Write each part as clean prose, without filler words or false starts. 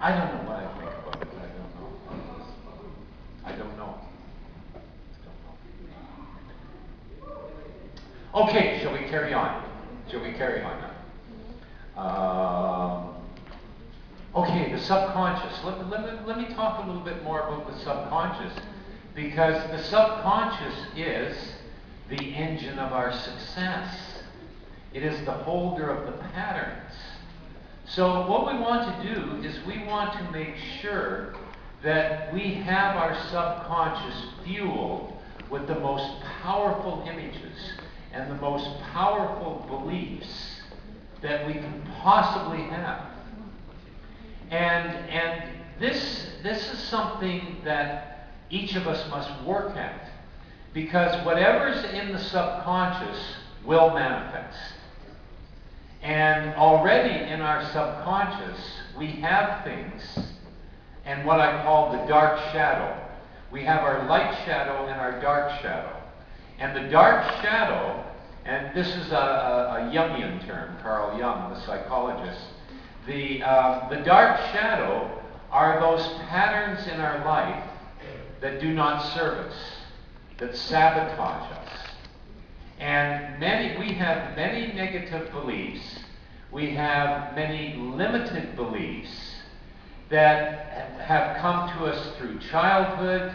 I don't know what I think about it. I don't know. Okay, shall we carry on? Okay, the subconscious. Let me talk a little bit more about the subconscious, because the subconscious is the engine of our success. It is the holder of the patterns. So what we want to do is we want to make sure that we have our subconscious fueled with the most powerful images and the most powerful beliefs that we can possibly have. And this is something that each of us must work at, because whatever's in the subconscious will manifest. And already in our subconscious, we have things, and what I call the dark shadow. We have our light shadow and our dark shadow. And the dark shadow, and this is a Jungian term, Carl Jung, the psychologist. The dark shadow are those patterns in our life that do not serve us, that sabotage us. And we have many negative beliefs. We have many limited beliefs that have come to us through childhood,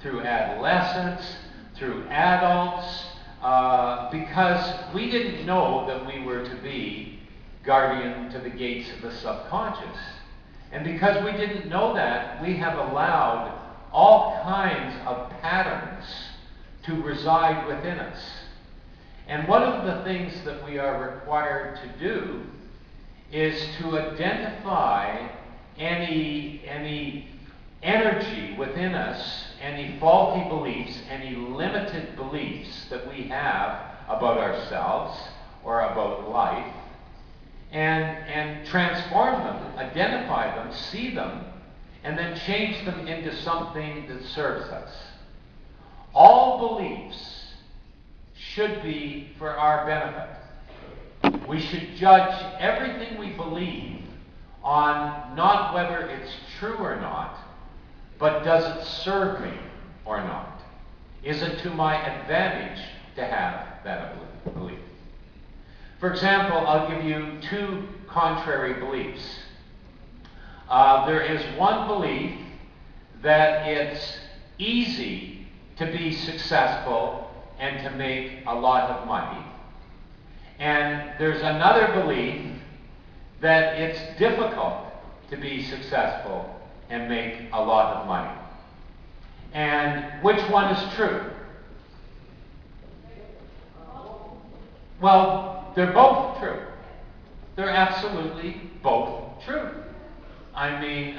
through adolescence, through adults, because we didn't know that we were to be guardian to the gates of the subconscious. And because we didn't know that, we have allowed all kinds of patterns to reside within us. And one of the things that we are required to do is to identify any energy within us, any faulty beliefs, any limited beliefs that we have about ourselves or about life, and transform them, identify them, see them, and then change them into something that serves us. All beliefs should be for our benefit. We should judge everything we believe on not whether it's true or not, but does it serve me or not? Is it to my advantage to have that belief? For example, I'll give you two contrary beliefs. There is one belief that it's easy to be successful and to make a lot of money. And there's another belief that it's difficult to be successful and make a lot of money. And which one is true? Well, they're both true. They're absolutely both true. I mean,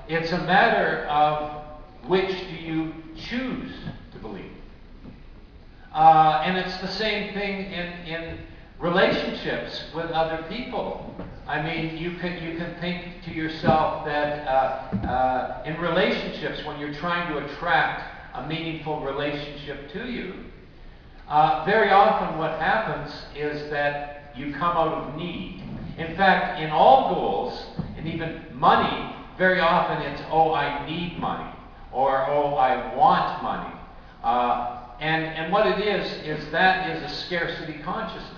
it's a matter of which do you choose to believe. And it's the same thing in relationships with other people. I mean, you can think to yourself that in relationships, when you're trying to attract a meaningful relationship to you, very often what happens is that you come out of need. In fact, in all goals, and even money, very often it's, oh, I need money, or oh, I want money. And what it is that is a scarcity consciousness.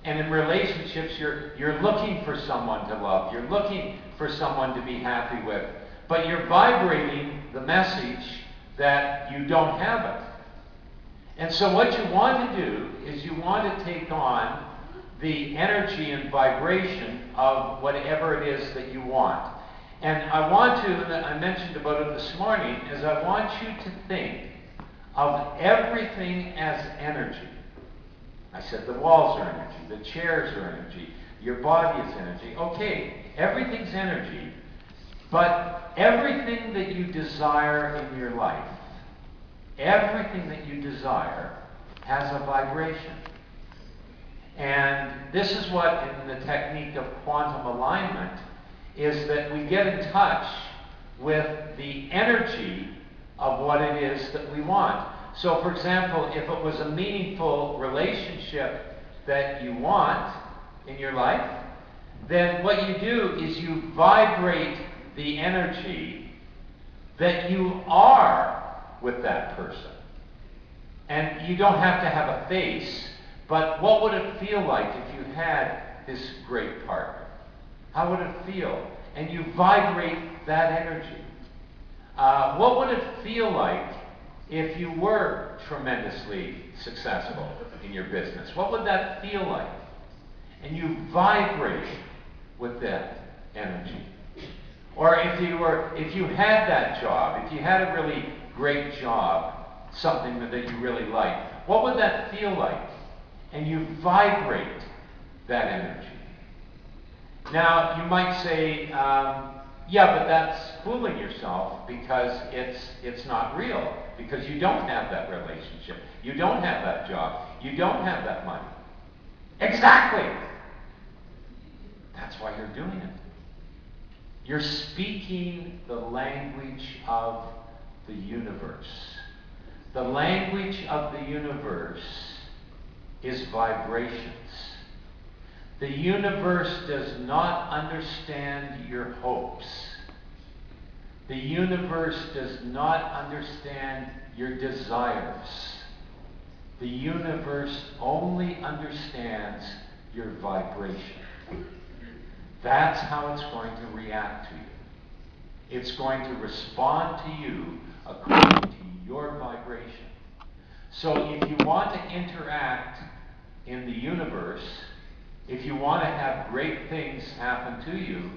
And in relationships, you're looking for someone to love. You're looking for someone to be happy with. But you're vibrating the message that you don't have it. And so what you want to do is you want to take on the energy and vibration of whatever it is that you want. And I mentioned about it this morning, is I want you to think of everything as energy. I said the walls are energy, the chairs are energy, your body is energy. Okay, everything's energy, but everything that you desire in your life, everything that you desire has a vibration. And this is what, in the technique of quantum alignment, is that we get in touch with the energy of what it is that we want. So, for example, if it was a meaningful relationship that you want in your life, then what you do is you vibrate the energy that you are with that person. And you don't have to have a face, but what would it feel like if you had this great partner? How would it feel? And you vibrate that energy. What would it feel like if you were tremendously successful in your business? What would that feel like? And you vibrate with that energy. Or if you had that job, if you had a really great job, something that you really like, what would that feel like? And you vibrate that energy. Now, you might say, yeah, but that's fooling yourself because it's not real. Because you don't have that relationship. You don't have that job. You don't have that money. Exactly! That's why you're doing it. You're speaking the language of the universe. The language of the universe is vibrations. The universe does not understand your hopes. The universe does not understand your desires. The universe only understands your vibration. That's how it's going to react to you. It's going to respond to you according to your vibration. So if you want to interact in the universe, if you want to have great things happen to you,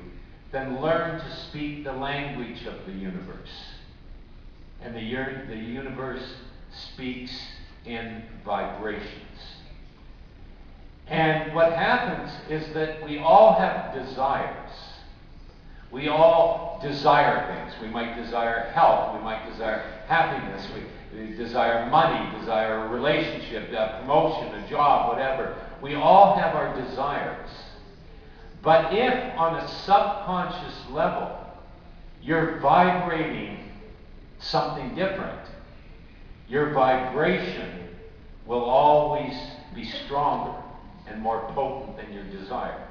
then learn to speak the language of the universe. And the universe speaks in vibrations. And what happens is that we all have desires. We all desire things. We might desire health. We might desire happiness. We desire money, desire a relationship, a promotion, a job, whatever. We all have our desires. But if on a subconscious level you're vibrating something different, your vibration will always be stronger and more potent than your desire.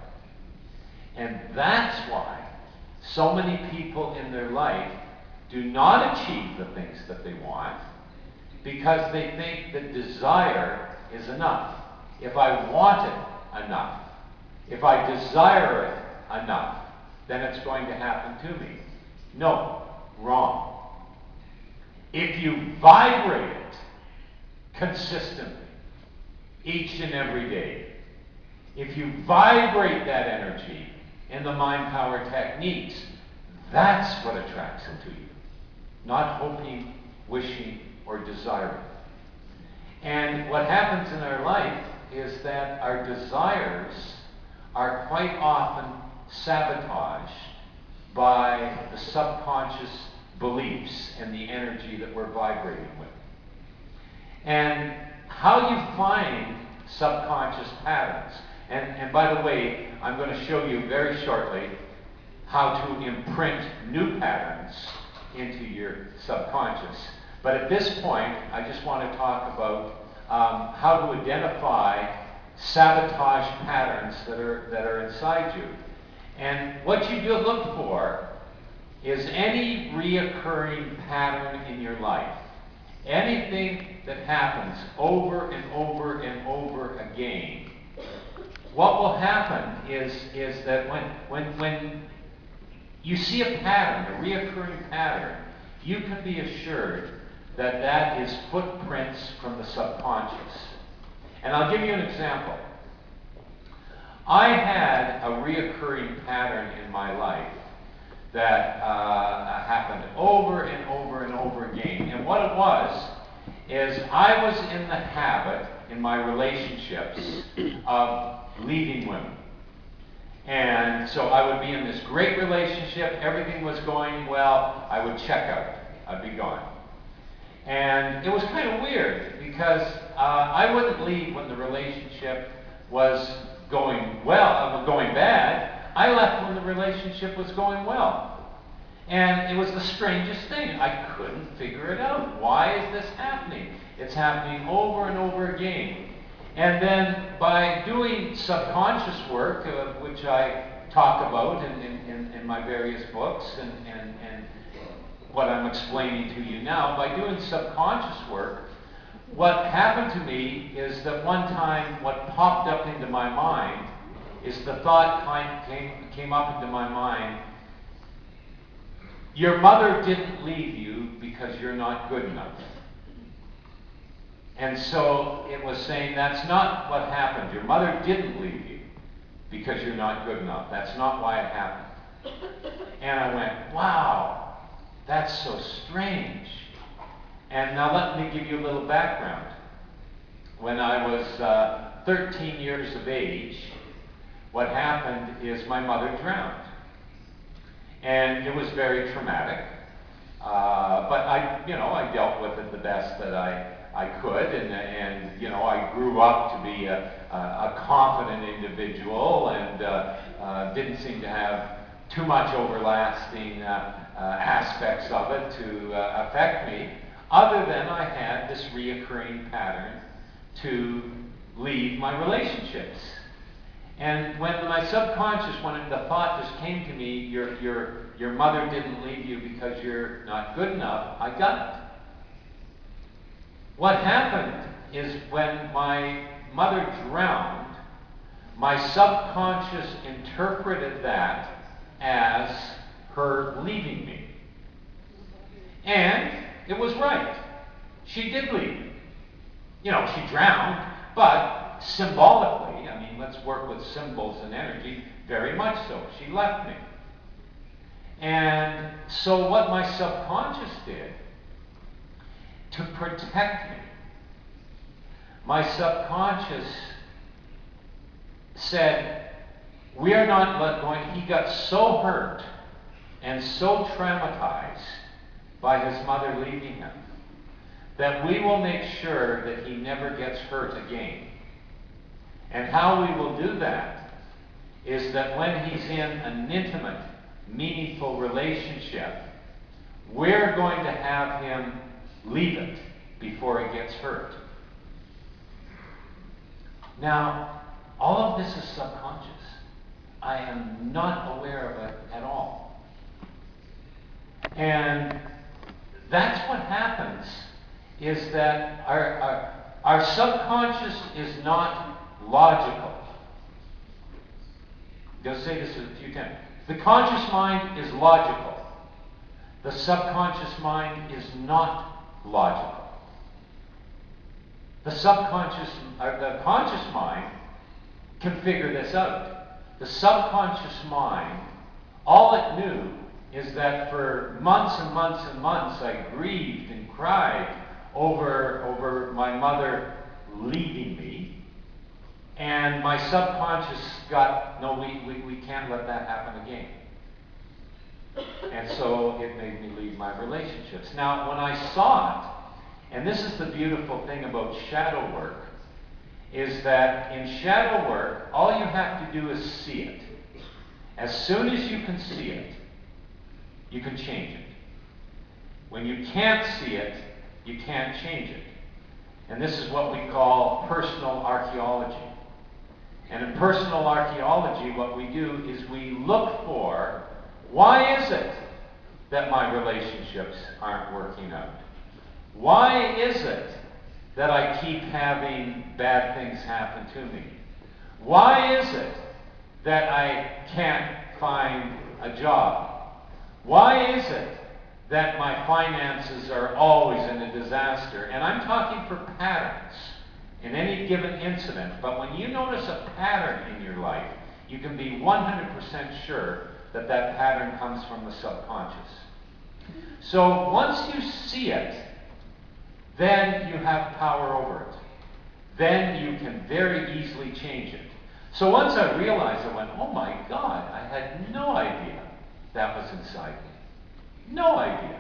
And that's why so many people in their life do not achieve the things that they want, because they think that desire is enough. If I want it enough, if I desire it enough, then it's going to happen to me. No, wrong. If you vibrate it consistently, each and every day, if you vibrate that energy in the mind power techniques, that's what attracts it to you. Not hoping, wishing, or desiring. And what happens in our life is that our desires are quite often sabotaged by the subconscious beliefs and the energy that we're vibrating with. And how you find subconscious patterns. And by the way, I'm going to show you very shortly how to imprint new patterns into your subconscious. But at this point, I just want to talk about how to identify sabotage patterns that are inside you. And what you do look for is any reoccurring pattern in your life. Anything that happens over and over and over again. What will happen is that when you see a pattern, a reoccurring pattern, you can be assured that that is footprints from the subconscious. And I'll give you an example. I had a reoccurring pattern in my life that happened over and over and over again. And what it was is I was in the habit in my relationships of leaving women. And so I would be in this great relationship, everything was going well, I would check out, I'd be gone. And it was kind of weird because I wouldn't leave when the relationship was going well, going bad. I left when the relationship was going well. And it was the strangest thing. I couldn't figure it out. Why is this happening? It's happening over and over again. And then by doing subconscious work, which I talk about in my various books and what I'm explaining to you now, by doing subconscious work, what happened to me is that one time what popped up into my mind is the thought came up into my mind, your mother didn't leave you because you're not good enough. And so it was saying that's not what happened. Your mother didn't leave you because you're not good enough. That's not why it happened. And I went, wow, that's so strange. And now let me give you a little background. When I was 13 years of age, what happened is my mother drowned. And it was very traumatic. But I dealt with it the best that I could, and I grew up to be a confident individual and didn't seem to have too much overlasting aspects of it to affect me, other than I had this reoccurring pattern to leave my relationships. And when my subconscious, when the thought just came to me, your mother didn't leave you because you're not good enough, I got it. What happened is when my mother drowned, my subconscious interpreted that as her leaving me. And it was right. She did leave me. She drowned, but symbolically, let's work with symbols and energy, very much so. She left me. And so what my subconscious did, to protect me, my subconscious said, we are not going, he got so hurt and so traumatized by his mother leaving him, that we will make sure that he never gets hurt again. And how we will do that is that when he's in an intimate, meaningful relationship, we're going to have him leave it before he gets hurt. Now, all of this is subconscious. I am not aware of it at all. And that's what happens, is that our subconscious is not logical. Just say this a few times. The conscious mind is logical. The subconscious mind is not logical. The conscious mind can figure this out. The subconscious mind, all it knew is that for months and months and months I grieved and cried over my mother leaving me. And my subconscious got, no, we can't let that happen again. And so it made me leave my relationships. Now, when I saw it, and this is the beautiful thing about shadow work, is that in shadow work, all you have to do is see it. As soon as you can see it, you can change it. When you can't see it, you can't change it. And this is what we call personal archaeology. And in personal archaeology, what we do is we look for, why is it that my relationships aren't working out? Why is it that I keep having bad things happen to me? Why is it that I can't find a job? Why is it that my finances are always in a disaster? And I'm talking for patterns in any given incident, but when you notice a pattern in your life, you can be 100% sure that that pattern comes from the subconscious. So once you see it, then you have power over it. Then you can very easily change it. So once I realized, I went, oh my God, I had no idea that was inside me. No idea.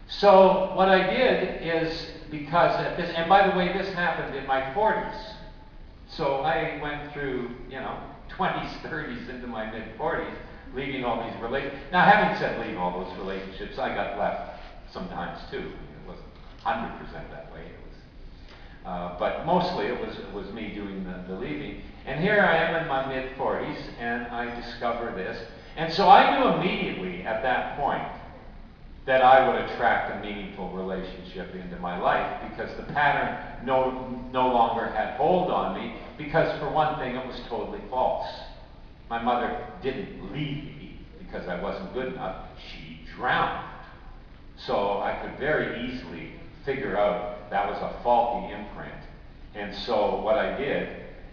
So what I did is, because at this, and by the way, this happened in my 40s. So I went through, 20s, 30s into my mid-40s, leaving all these relationships. Now, having said leaving all those relationships, I got left sometimes too. It wasn't 100% that way. It But mostly it was me doing the leaving. And here I am in my mid-40s, and I discover this. And so I knew immediately at that point that I would attract a meaningful relationship into my life, because the pattern no longer had hold on me, because for one thing, it was totally false. My mother didn't leave me because I wasn't good enough. She drowned. So I could very easily figure out that was a faulty imprint. And so what I did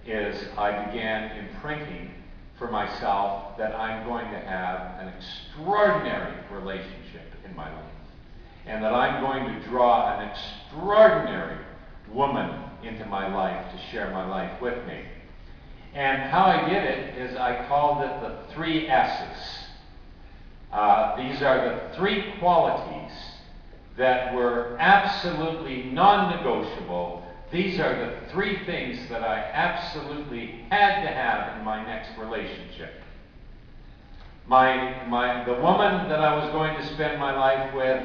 is I began imprinting for myself that I'm going to have an extraordinary relationship in my life, and that I'm going to draw an extraordinary woman into my life to share my life with me. And how I did it is I called it the 3 S's. These are the 3 qualities that were absolutely non-negotiable. These are the 3 things that I absolutely had to have in my next relationship. The woman that I was going to spend my life with,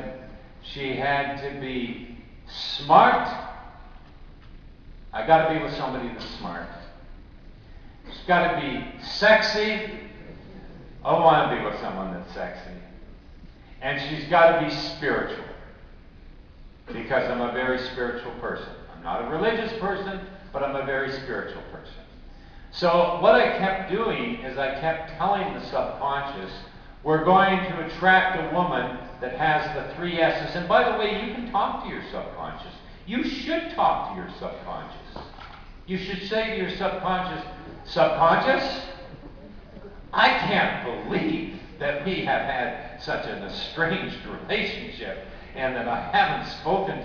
she had to be smart. I got to be with somebody that's smart. She's got to be sexy. I want to be with someone that's sexy. And she's got to be spiritual, because I'm a very spiritual person. I'm not a religious person, but I'm a very spiritual person. So what I kept doing is I kept telling the subconscious, we're going to attract a woman that has the 3 S's. And by the way, you can talk to your subconscious. You should talk to your subconscious. You should say to your subconscious, subconscious, I can't believe that we have had such an estranged relationship and that I haven't spoken